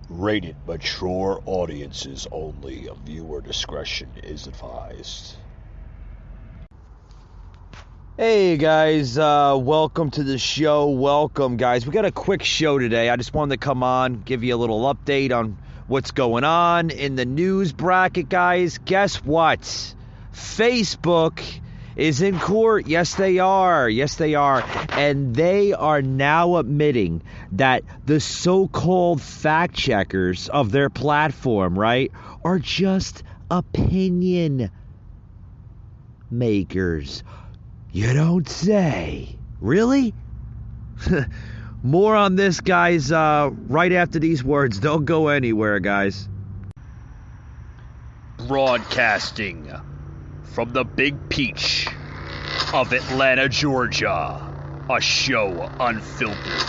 Rated mature audiences only. Viewer discretion is advised. Hey guys, welcome to the show. Welcome, guys. We got a quick show today. I just wanted to come on, give you a little update on what's going on in the news bracket, guys. Guess what? Facebook is in court. Yes, they are. Yes, they are. And they are now admitting that the so-called fact checkers of their platform, right, are just opinion makers. You don't say. Really? More on this, guys, right after these words. Don't go anywhere, guys. Broadcasting from the Big Peach of Atlanta, Georgia. A show unfiltered,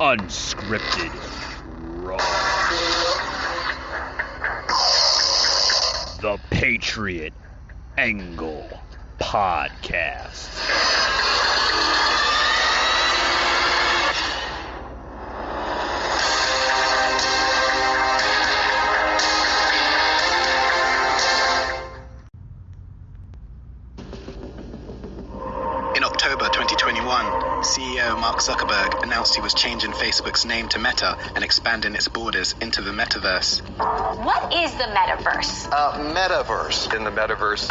unscripted, raw. The Patriot Angle Podcast. In October 2021, CEO Mark Zuckerberg announced he was changing Facebook's name to Meta and expanding its borders into the metaverse. What is the metaverse? Metaverse. In the metaverse.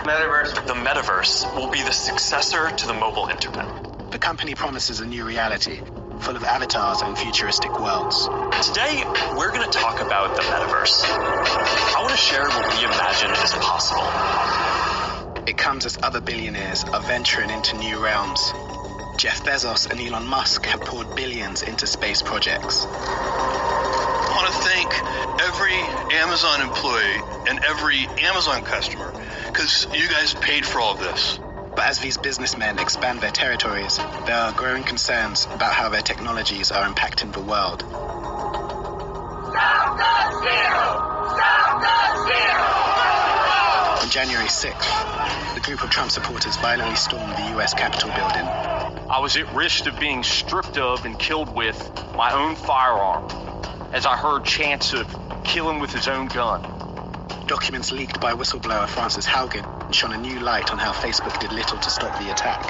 The metaverse will be the successor to the mobile internet. The company promises a new reality, full of avatars and futuristic worlds. Today, we're going to talk about the metaverse. I want to share what we imagine is possible. It comes as other billionaires are venturing into new realms. Jeff Bezos and Elon Musk have poured billions into space projects. I want to thank every Amazon employee and every Amazon customer, because you guys paid for all this. But as these businessmen expand their territories, there are growing concerns about how their technologies are impacting the world. Stop the steal! Stop the steal! On January 6th, the group of Trump supporters violently stormed the U.S. Capitol building. I was at risk of being stripped of and killed with my own firearm, as I heard chants of killing with his own gun. Documents leaked by whistleblower Frances Haugen shone a new light on how Facebook did little to stop the attack.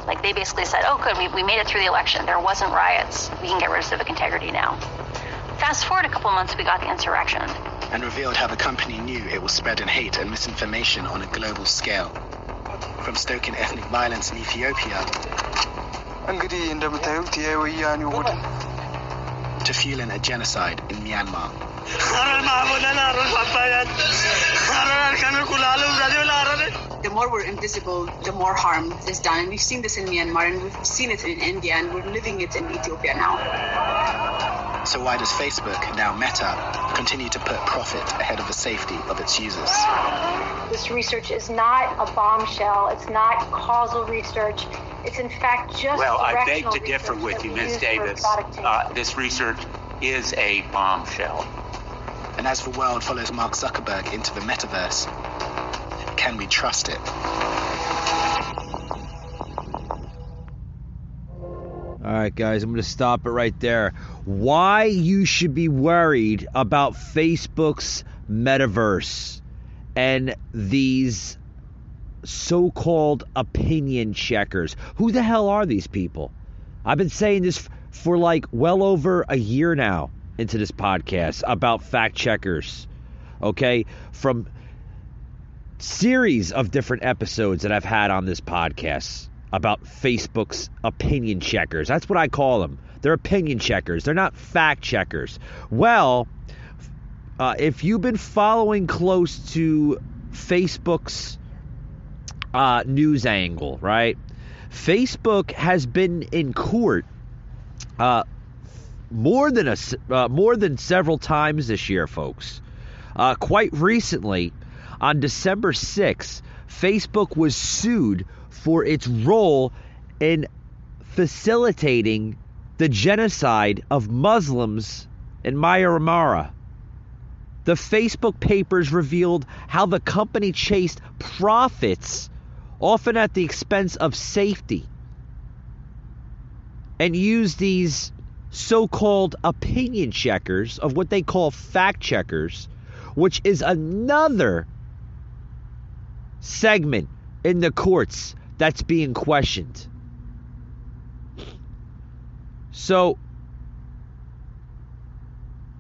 Like, they basically said, oh good, we made it through the election. There wasn't riots. We can get rid of civic integrity now. Fast forward a couple months, we got the insurrection. And revealed how the company knew it was spreading hate and misinformation on a global scale. From stoking ethnic violence in Ethiopia to fueling a genocide in Myanmar. The more we're invisible, the more harm is done. And we've seen this in Myanmar, and we've seen it in India, and we're living it in Ethiopia now. So why does Facebook, now Meta, continue to put profit ahead of the safety of its users? This research is not a bombshell. It's not causal research. It's in fact just Well, I beg to differ with you, Ms. Davis. This research is a bombshell. And as the world follows Mark Zuckerberg into the metaverse, can we trust it? All right, guys, I'm going to stop it right there. Why you should be worried about Facebook's metaverse and these so-called opinion checkers. Who the hell are these people? I've been saying this for like well over a year now into this podcast about fact checkers. Okay? From series of different episodes that I've had on this podcast about Facebook's opinion checkers. That's what I call them. They're opinion checkers. They're not fact checkers. Well, if you've been following close to Facebook's news angle, right? Facebook has been in court more than several times this year, folks. Quite recently, on December 6th, Facebook was sued for its role in facilitating the genocide of Muslims in Myanmar. The Facebook papers revealed how the company chased profits, often at the expense of safety, and used these so-called opinion checkers, of what they call fact checkers, which is another segment in the courts that's being questioned. So,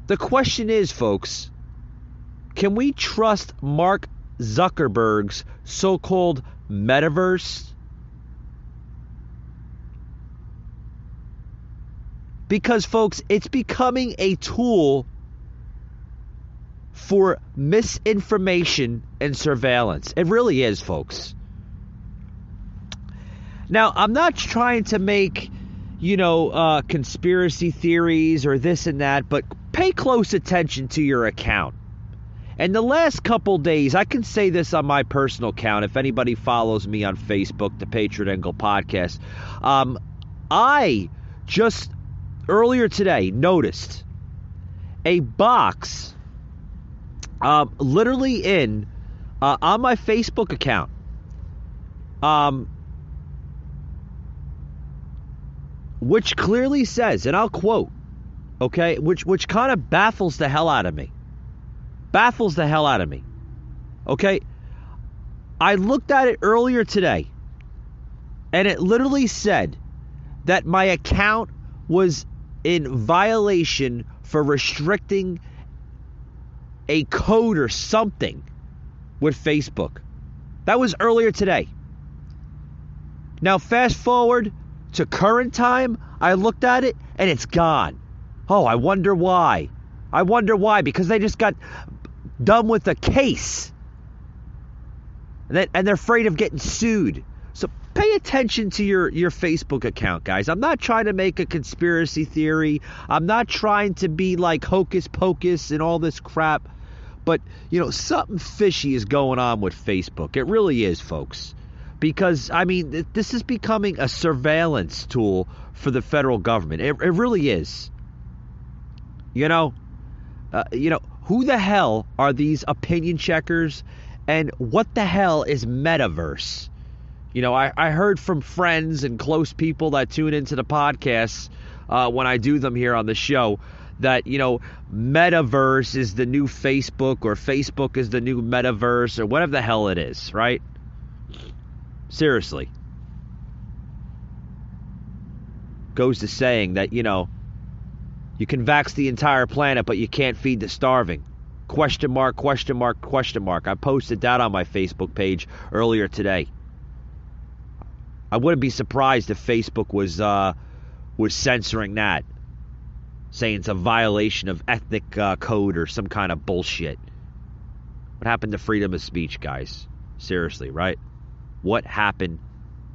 the question is, folks, can we trust Mark Zuckerberg's so-called metaverse? Because, folks, it's becoming a tool for misinformation and surveillance. It really is, folks. Now, I'm not trying to make, conspiracy theories or this and that, but pay close attention to your account. And the last couple days, I can say this on my personal account, if anybody follows me on Facebook, the Patriot Angle Podcast, I just earlier today noticed a box literally on my Facebook account, which clearly says, and I'll quote, okay, which kind of baffles the hell out of me. Okay? I looked at it earlier today, and it literally said that my account was in violation for restricting a code or something with Facebook. That was earlier today. Now, fast forward to current time, I looked at it, and it's gone. Oh, I wonder why. Because they just got done with a case. And they're afraid of getting sued. So pay attention to your Facebook account, guys. I'm not trying to make a conspiracy theory. I'm not trying to be like hocus pocus and all this crap. But, something fishy is going on with Facebook. It really is, folks. Because, this is becoming a surveillance tool for the federal government. It really is. Who the hell are these opinion checkers, and what the hell is metaverse? I heard from friends and close people that tune into the podcasts when I do them here on the show that, metaverse is the new Facebook, or Facebook is the new metaverse, or whatever the hell it is, right? Seriously. Goes to saying that, you can vax the entire planet, but you can't feed the starving. Question mark, question mark, question mark. I posted that on my Facebook page earlier today. I wouldn't be surprised if Facebook was censoring that, saying it's a violation of ethnic code or some kind of bullshit. What happened to freedom of speech, guys? Seriously, right? What happened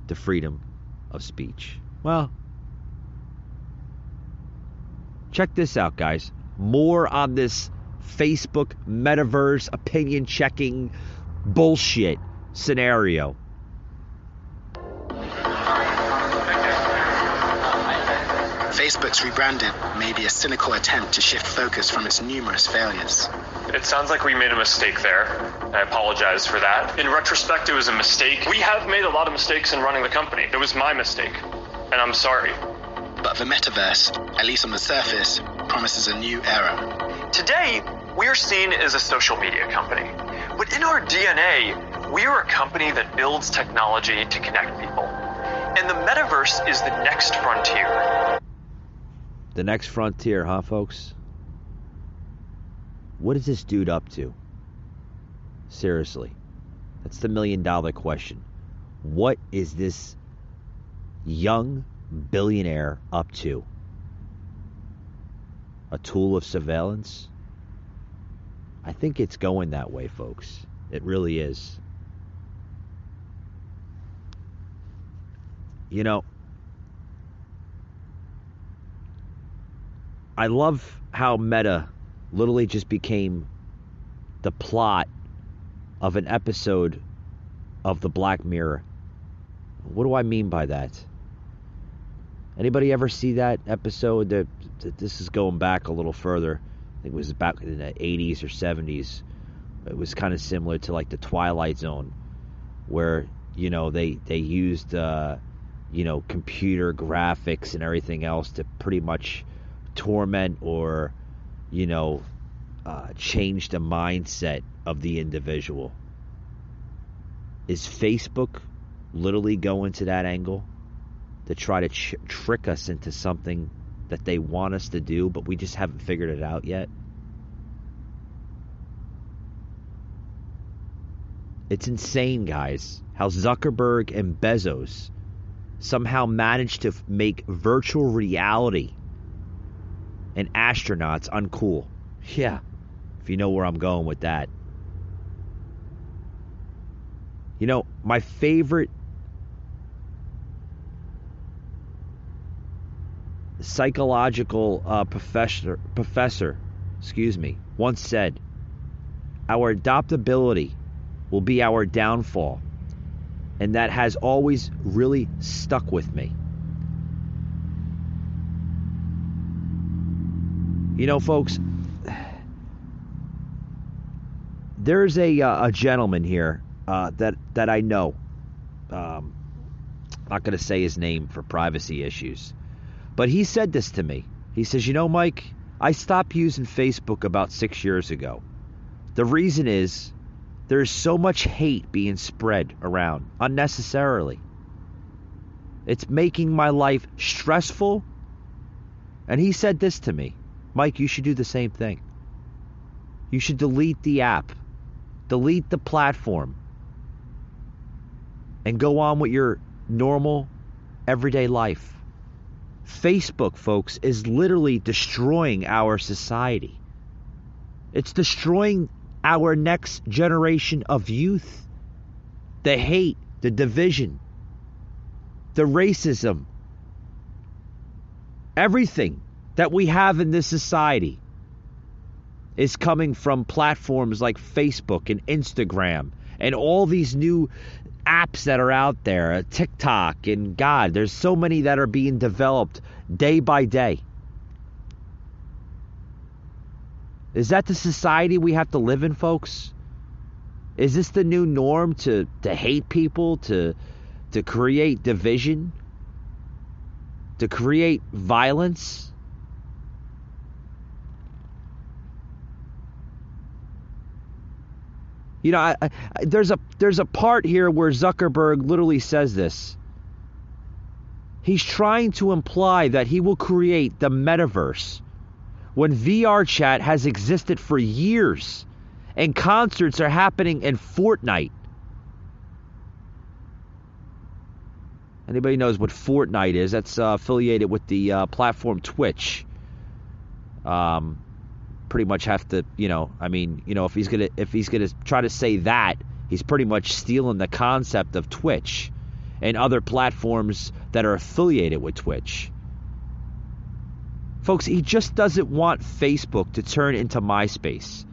to freedom of speech? Well, check this out, guys. More on this Facebook metaverse opinion checking bullshit scenario. Facebook's rebranded may be a cynical attempt to shift focus from its numerous failures. It sounds like we made a mistake there. I apologize for that. In retrospect, it was a mistake. We have made a lot of mistakes in running the company. It was my mistake, and I'm sorry. But the metaverse, at least on the surface, promises a new era. Today, we are seen as a social media company. But in our DNA, we are a company that builds technology to connect people. And the metaverse is the next frontier. The next frontier, huh, folks? What is this dude up to? Seriously. That's the $1 million question. What is this young billionaire up to? A tool of surveillance? I think it's going that way, folks. It really is. I love how Meta literally just became the plot of an episode of the Black Mirror. What do I mean by that? Anybody ever see that episode? This is going back a little further. I think it was back in the 80s or 70s. It was kind of similar to like the Twilight Zone, where, they used, computer graphics and everything else to pretty much torment or, change the mindset of the individual. Is Facebook literally going to that angle to try to trick us into something that they want us to do, but we just haven't figured it out yet? It's insane, guys, how Zuckerberg and Bezos somehow managed to make virtual reality and astronauts uncool. Yeah, if you know where I'm going with that. My favorite psychological professor, once said, our adaptability will be our downfall. And that has always really stuck with me. Folks, there's a gentleman here that I know. I'm not going to say his name for privacy issues. But he said this to me. He says, Mike, I stopped using Facebook about 6 years ago. The reason is there's so much hate being spread around unnecessarily. It's making my life stressful. And he said this to me, Mike, you should do the same thing. You should delete the app, delete the platform, and go on with your normal, everyday life. Facebook, folks, is literally destroying our society. It's destroying our next generation of youth. The hate, the division, the racism, everything that we have in this society is coming from platforms like Facebook and Instagram and all these new apps that are out there, TikTok, and God, there's so many that are being developed day by day. Is that the society we have to live in, folks? Is this the new norm to hate people, to create division, to create violence? There's a part here where Zuckerberg literally says this. He's trying to imply that he will create the metaverse when VR chat has existed for years and concerts are happening in Fortnite. Anybody knows what Fortnite is? That's affiliated with the platform Twitch. Pretty much have to, if he's gonna try to say that, he's pretty much stealing the concept of Twitch and other platforms that are affiliated with Twitch. Folks, he just doesn't want Facebook to turn into MySpace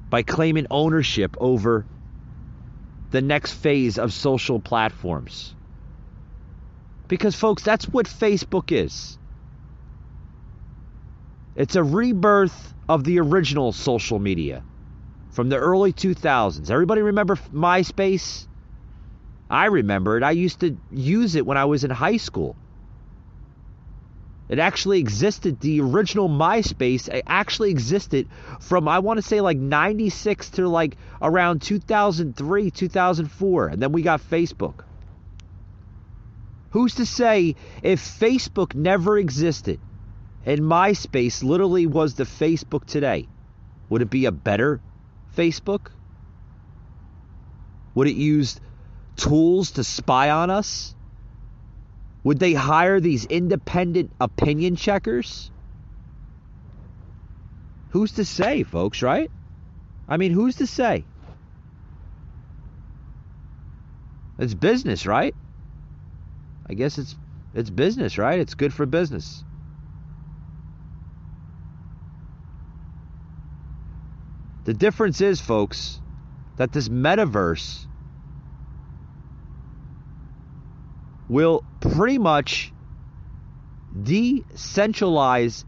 by claiming ownership over the next phase of social platforms. Because, folks, that's what Facebook is. It's a rebirth of the original social media from the early 2000s. Everybody remember MySpace? I remember it. I used to use it when I was in high school. It actually existed. The original MySpace actually existed from, I want to say, like 96 to like around 2003, 2004. And then we got Facebook. Who's to say if Facebook never existed and MySpace literally was the Facebook today, would it be a better Facebook? Would it use tools to spy on us? Would they hire these independent opinion checkers? Who's to say, folks, right? I mean, who's to say? It's business, right? I guess it's business, right? It's good for business. The difference is, folks, that this metaverse will pretty much decentralize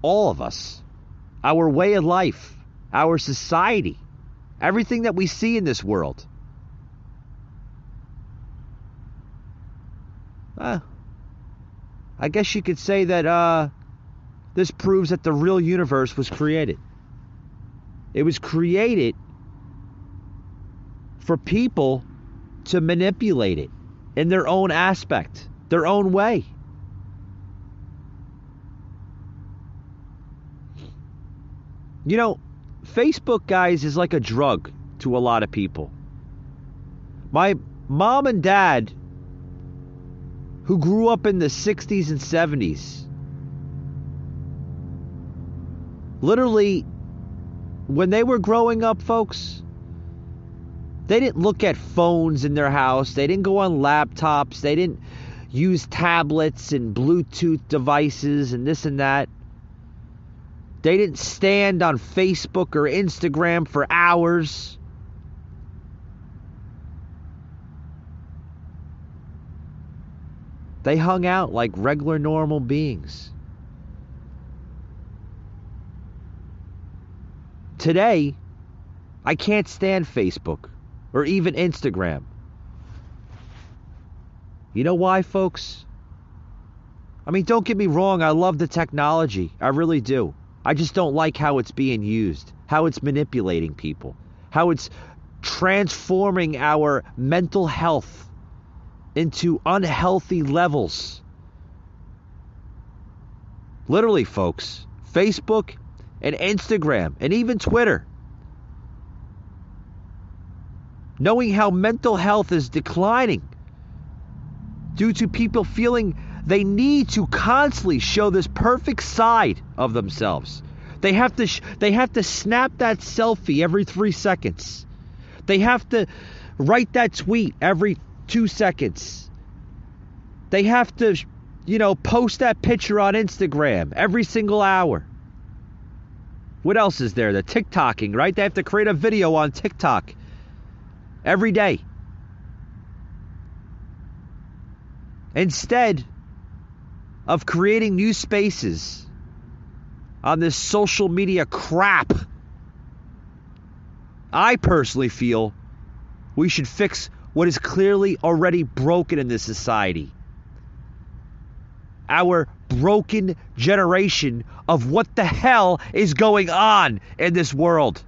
all of us, our way of life, our society, everything that we see in this world. I guess you could say that this proves that the real universe was created. It was created for people to manipulate it in their own aspect, their own way. You know, Facebook, guys, is like a drug to a lot of people. My mom and dad, who grew up in the 60s and 70s, literally, when they were growing up, folks, they didn't look at phones in their house. They didn't go on laptops. They didn't use tablets and Bluetooth devices and this and that. They didn't stand on Facebook or Instagram for hours. They hung out like regular, normal beings. Today, I can't stand Facebook or even Instagram. You know why, folks? I mean, don't get me wrong, I love the technology. I really do. I just don't like how it's being used, how it's manipulating people, how it's transforming our mental health into unhealthy levels. Literally, folks, Facebook and Instagram and even Twitter. Knowing how mental health is declining due to people feeling they need to constantly show this perfect side of themselves. They have to snap that selfie every 3 seconds. They have to write that tweet every 2 seconds. They have to, post that picture on Instagram every single hour. What else is there? The TikToking, right? They have to create a video on TikTok every day. Instead of creating new spaces on this social media crap, I personally feel we should fix what is clearly already broken in this society. Our broken generation of what the hell is going on in this world.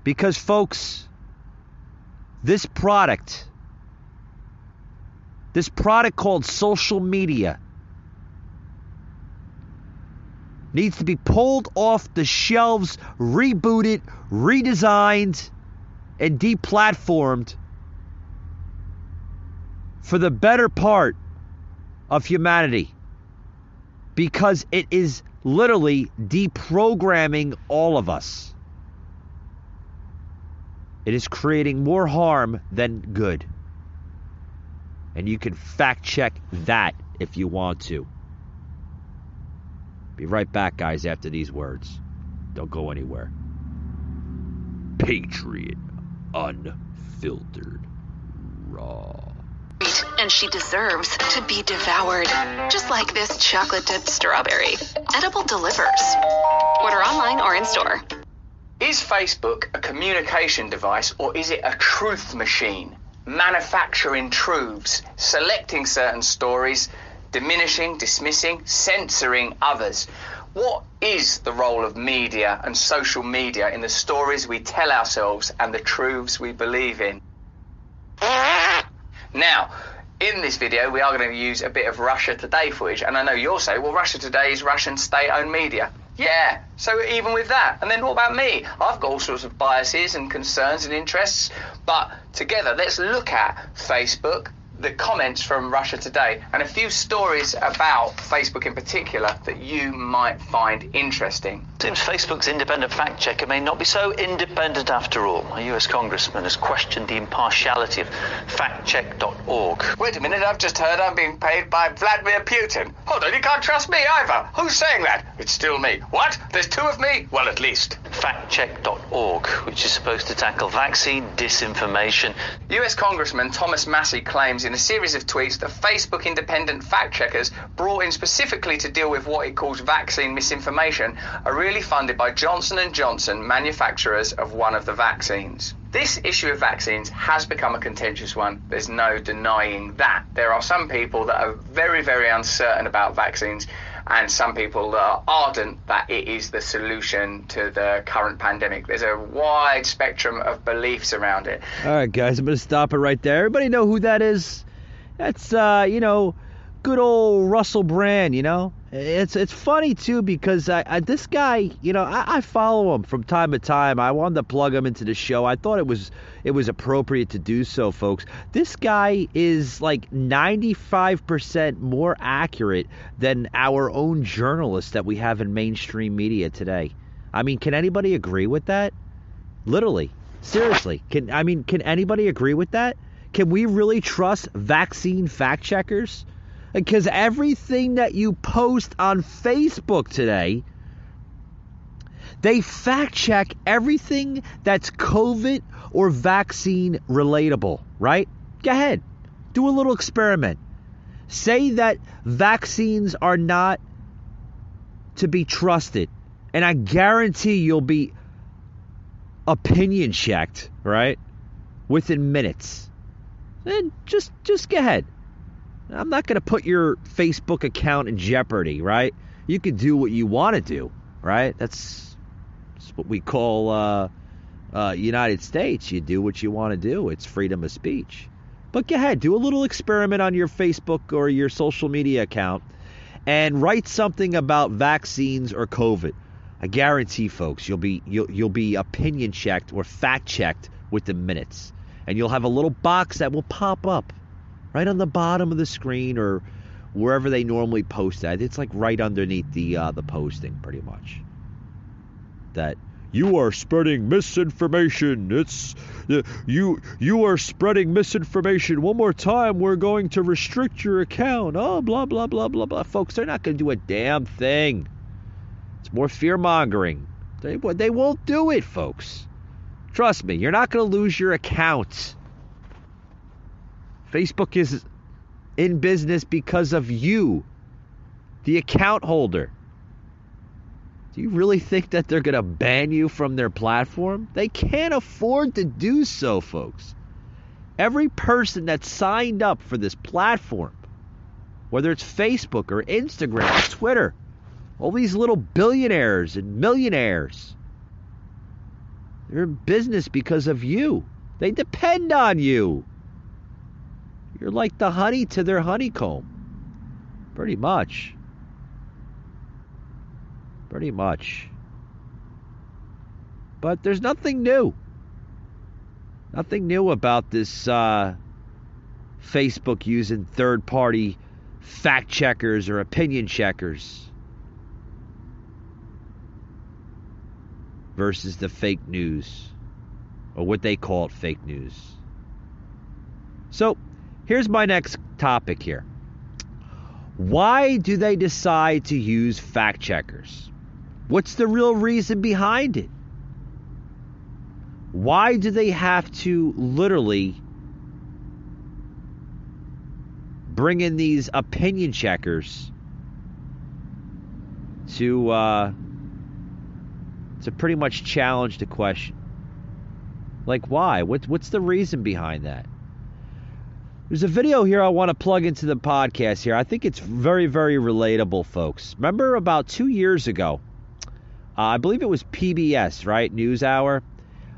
Because, folks, this product called social media needs to be pulled off the shelves, rebooted, redesigned, and deplatformed for the better part of humanity. Because it is literally deprogramming all of us. It is creating more harm than good. And you can fact check that if you want to. Be right back, guys, after these words. Don't go anywhere. Patriot Unfiltered Raw. And she deserves to be devoured. Just like this chocolate-dipped strawberry. Edible delivers. Order online or in store. Is Facebook a communication device or is it a truth machine? Manufacturing truths, selecting certain stories, diminishing, dismissing, censoring others. What is the role of media and social media in the stories we tell ourselves and the truths we believe in? Now, in this video, we are going to use a bit of Russia Today footage, and I know you'll say, well, Russia Today is Russian state-owned media. Yeah, so even with that. And then what about me? I've got all sorts of biases and concerns and interests. But together, let's look at Facebook, the comments from Russia Today, and a few stories about Facebook in particular that you might find interesting. Seems Facebook's independent fact checker may not be so independent after all. A US congressman has questioned the impartiality of factcheck.org. Wait a minute, I've just heard I'm being paid by Vladimir Putin. Hold on, you can't trust me either. Who's saying that? It's still me. What? There's two of me? Well, at least. Factcheck.org, which is supposed to tackle vaccine disinformation. US Congressman Thomas Massey claims in a series of tweets that Facebook independent fact checkers brought in specifically to deal with what he calls vaccine misinformation are really funded by Johnson & Johnson, manufacturers of one of the vaccines. This issue of vaccines has become a contentious one. There's no denying that. There are some people that are very, very uncertain about vaccines, and some people that are ardent that it is the solution to the current pandemic. There's a wide spectrum of beliefs around it. All right, guys, I'm going to stop it right there. Everybody know who that is? That's, good old Russell Brand, It's funny, too, because this guy, I follow him from time to time. I wanted to plug him into the show. I thought it was appropriate to do so, folks. This guy is like 95% more accurate than our own journalists that we have in mainstream media today. I mean, can anybody agree with that? Literally. Seriously. Can anybody agree with that? Can we really trust vaccine fact checkers? Because everything that you post on Facebook today, they fact check everything that's COVID or vaccine relatable, right? Go ahead. Do a little experiment. Say that vaccines are not to be trusted, and I guarantee you'll be opinion checked, right? Within minutes. Then just go ahead. I'm not going to put your Facebook account in jeopardy, right? You can do what you want to do, right? That's what we call United States. You do what you want to do. It's freedom of speech. But go ahead, do a little experiment on your Facebook or your social media account and write something about vaccines or COVID. I guarantee, folks, you'll be opinion checked or fact checked within minutes, and you'll have a little box that will pop up right on the bottom of the screen or wherever they normally post that. It's like right underneath the posting, pretty much. That you are spreading misinformation. It's you are spreading misinformation. One more time, we're going to restrict your account. Oh, blah blah blah blah blah. Folks, they're not going to do a damn thing. It's more fear mongering. They won't do it, folks. Trust me, you're not going to lose your account. Facebook is in business because of you, the account holder. Do you really think that they're going to ban you from their platform? They can't afford to do so, folks. Every person that signed up for this platform, whether it's Facebook or Instagram or Twitter, all these little billionaires and millionaires, they're in business because of you. They depend on you. You're like the honey to their honeycomb. Pretty much. Pretty much. But there's nothing new. Nothing new about this Facebook using third-party fact checkers or opinion checkers versus the fake news, or what they call it, fake news. So, here's my next topic here. Why do they decide to use fact checkers? What's the real reason behind it? Why do they have to literally bring in these opinion checkers to pretty much challenge the question? Like, why? What's the reason behind that? There's a video here I want to plug into the podcast here. I think it's very, very relatable, folks. Remember about 2 years ago, I believe it was PBS, right? NewsHour,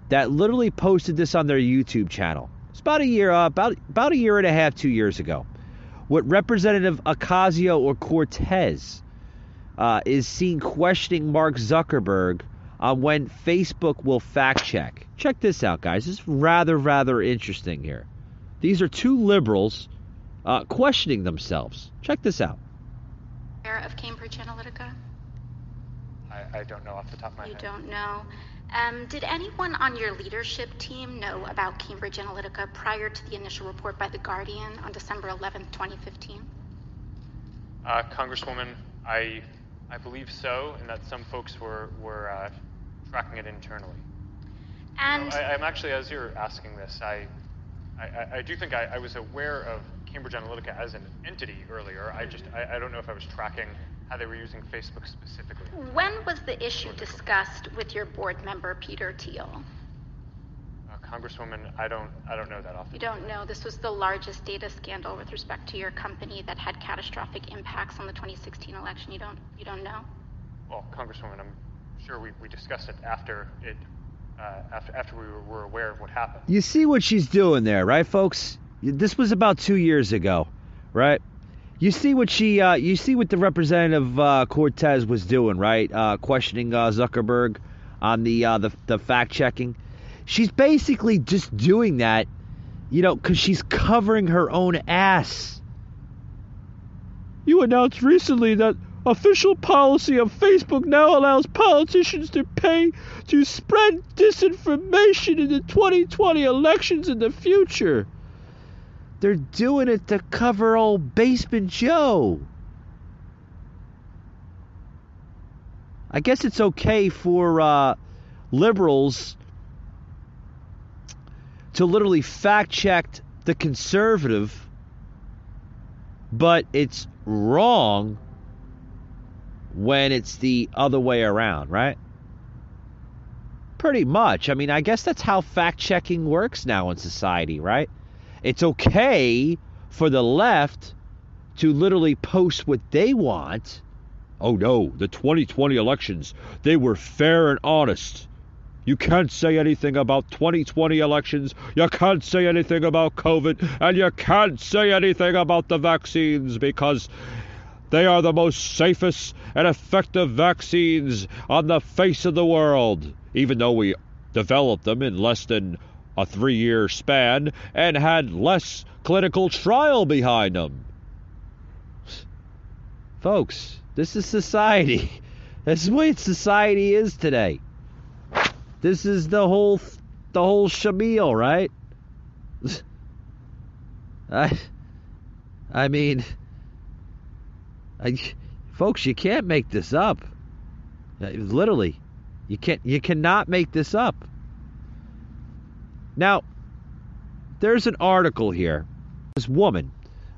that literally posted this on their YouTube channel. It's about a year and a half, 2 years ago. What Representative Ocasio-Cortez is seen questioning Mark Zuckerberg on when Facebook will fact check. Check this out, guys. This is rather, rather interesting here. These are two liberals questioning themselves. Check this out. Aware of Cambridge Analytica? I don't know off the top of my head. You don't know. Did anyone on your leadership team know about Cambridge Analytica prior to the initial report by The Guardian on December 11th, 2015? Congresswoman, I believe so, and that some folks were tracking it internally. And I'm actually, as you're asking this, I do think I was aware of Cambridge Analytica as an entity earlier. I don't know if I was tracking how they were using Facebook specifically. When was the issue discussed with your board member, Peter Thiel? Congresswoman, I don't know that often. You don't know. This was the largest data scandal with respect to your company that had catastrophic impacts on the 2016 election. You don't know? Well, Congresswoman, I'm sure we discussed it after we were aware of what happened. You see what she's doing there, right, folks? This was about 2 years ago, right? You see what the representative Cortez was doing, right? Questioning Zuckerberg on the fact checking. She's basically just doing that, because she's covering her own ass. You announced recently that official policy of Facebook now allows politicians to pay to spread disinformation in the 2020 elections in the future. They're doing it to cover old Basement Joe. I guess it's okay for liberals to literally fact check the conservative, but it's wrong when it's the other way around, right? Pretty much. I mean, I guess that's how fact checking works now in society, right? It's okay for the left to literally post what they want. Oh no, the 2020 elections, they were fair and honest. You can't say anything about 2020 elections, you can't say anything about COVID, and you can't say anything about the vaccines because they are the most safest and effective vaccines on the face of the world, even though we developed them in less than a 3-year span and had less clinical trial behind them. Folks, this is society. This is the way society is today. This is the whole shamil, right? I mean, folks, you can't make this up. Literally, you cannot make this up. Now, there's an article here. This woman,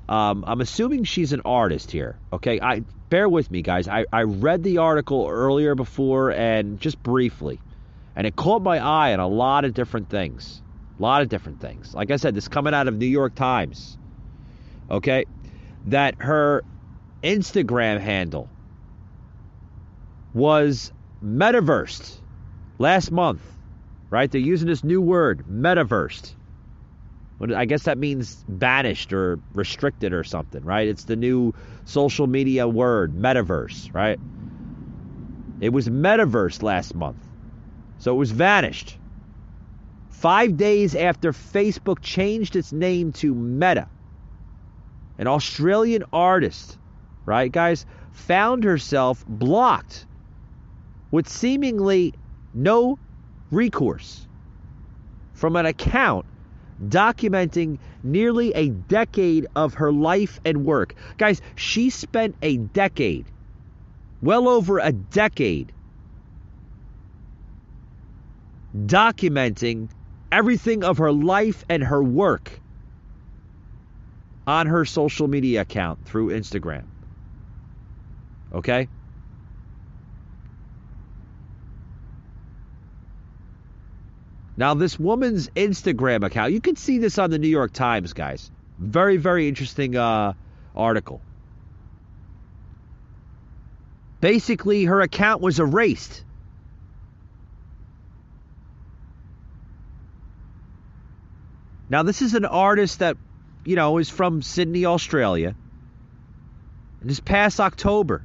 I'm assuming she's an artist here. Okay, bear with me, guys. I read the article earlier before and just briefly, and it caught my eye on a lot of different things. Like I said, this is coming out of New York Times. Okay, that her Instagram handle was metaversed last month, right? They're using this new word, metaversed. I guess that means banished or restricted or something, right? It's the new social media word, metaverse, right? It was metaversed last month. So it was vanished. 5 days after Facebook changed its name to Meta, an Australian artist, right, guys, found herself blocked with seemingly no recourse from an account documenting nearly a decade of her life and work. Guys, she spent a decade, well over a decade, documenting everything of her life and her work on her social media account through Instagram. Okay? Now, this woman's Instagram account, you can see this on the New York Times, guys. Very, very interesting article. Basically, her account was erased. Now, this is an artist that, is from Sydney, Australia. And this past October,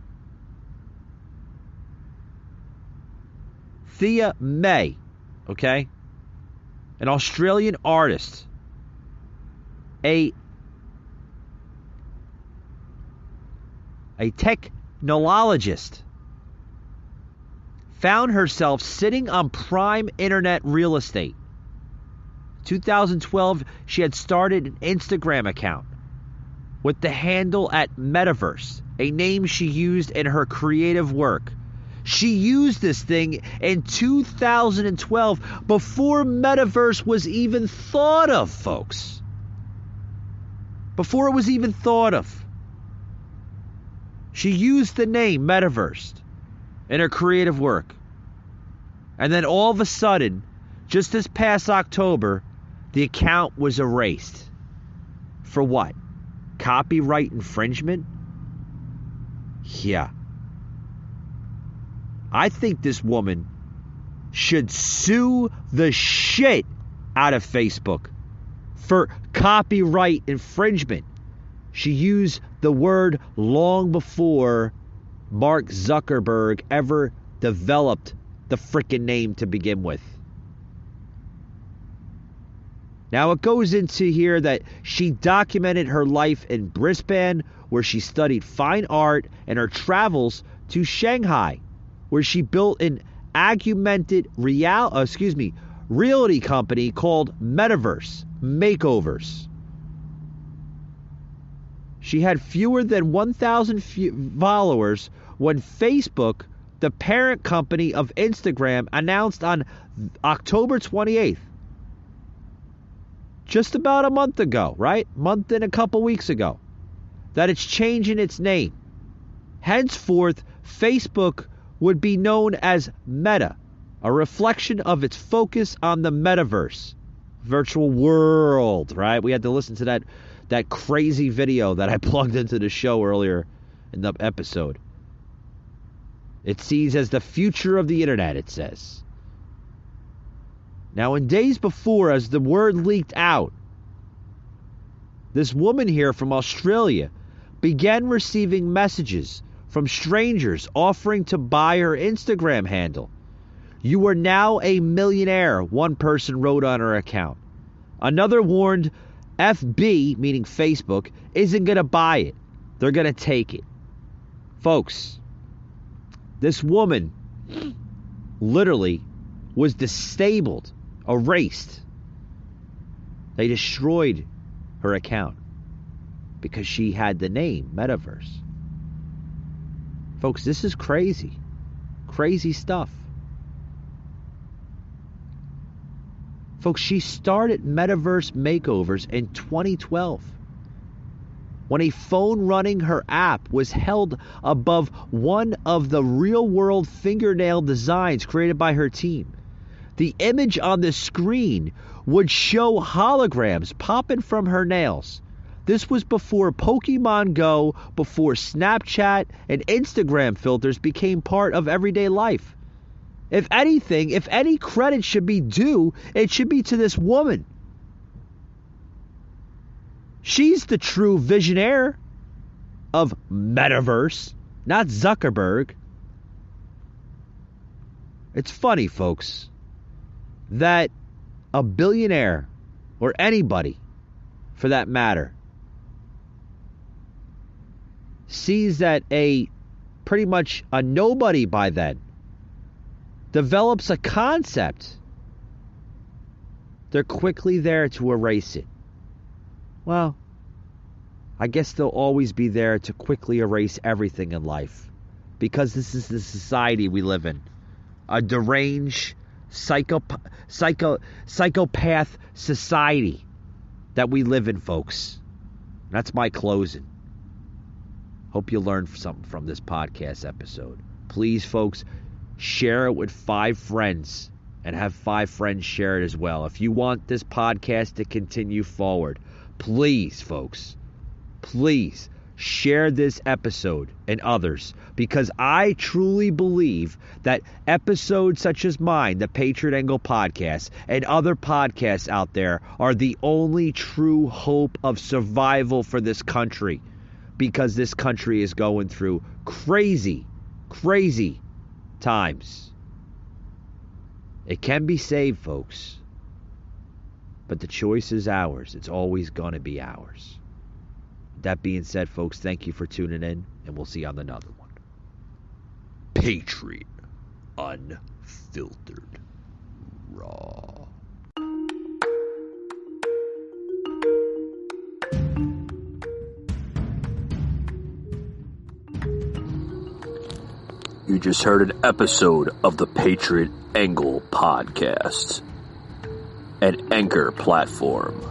Thea May, okay? An Australian artist, a technologist, found herself sitting on prime internet real estate. 2012, she had started an Instagram account with the handle at Metaverse, a name she used in her creative work. She used this thing in 2012 before Metaverse was even thought of, folks. Before it was even thought of. She used the name Metaverse in her creative work. And then all of a sudden, Just this past October, the account was erased. For what? Copyright infringement? Yeah. I think this woman should sue the shit out of Facebook for copyright infringement. She used the word long before Mark Zuckerberg ever developed the frickin' name to begin with. Now it goes into here that she documented her life in Brisbane, where she studied fine art, and her travels to Shanghai, where she built an augmented reality company called Metaverse Makeovers. She had fewer than 1,000 followers when Facebook, the parent company of Instagram, announced on October 28th, just about a month ago, right? Month and a couple weeks ago, that it's changing its name. Henceforth, Facebook would be known as Meta, a reflection of its focus on the metaverse, virtual world, right? We had to listen to that crazy video that I plugged into the show earlier in the episode. It sees as the future of the internet, it says. Now, in days before, as the word leaked out, this woman here from Australia began receiving messages from strangers offering to buy her Instagram handle. "You are now a millionaire," one person wrote on her account. Another warned FB, meaning Facebook, isn't going to buy it. They're going to take it. Folks, this woman literally was disabled, erased. They destroyed her account because she had the name Metaverse. Folks, this is crazy. Crazy stuff. Folks, she started Metaverse Makeovers in 2012 when a phone running her app was held above one of the real-world fingernail designs created by her team. The image on the screen would show holograms popping from her nails. This was before Pokemon Go, before Snapchat and Instagram filters became part of everyday life. If anything, if any credit should be due, it should be to this woman. She's the true visionary of Metaverse, not Zuckerberg. It's funny, folks, that a billionaire, or anybody for that matter, sees that pretty much a nobody by then develops a concept, they're quickly there to erase it. Well, I guess they'll always be there to quickly erase everything in life, because this is the society we live in. A deranged, psychopath society that we live in, folks. That's my closing. Hope you learned something from this podcast episode. Please, folks, share it with 5 friends and have 5 friends share it as well. If you want this podcast to continue forward, please, folks, please share this episode and others, because I truly believe that episodes such as mine, the Patriot Angle podcast, and other podcasts out there are the only true hope of survival for this country, because this country is going through crazy, crazy times. It can be saved, folks, but the choice is ours. It's always going to be ours. That being said, folks, thank you for tuning in, and we'll see you on another one. Patriot Unfiltered Raw. You just heard an episode of the Patriot Angle podcast, an Anchor platform.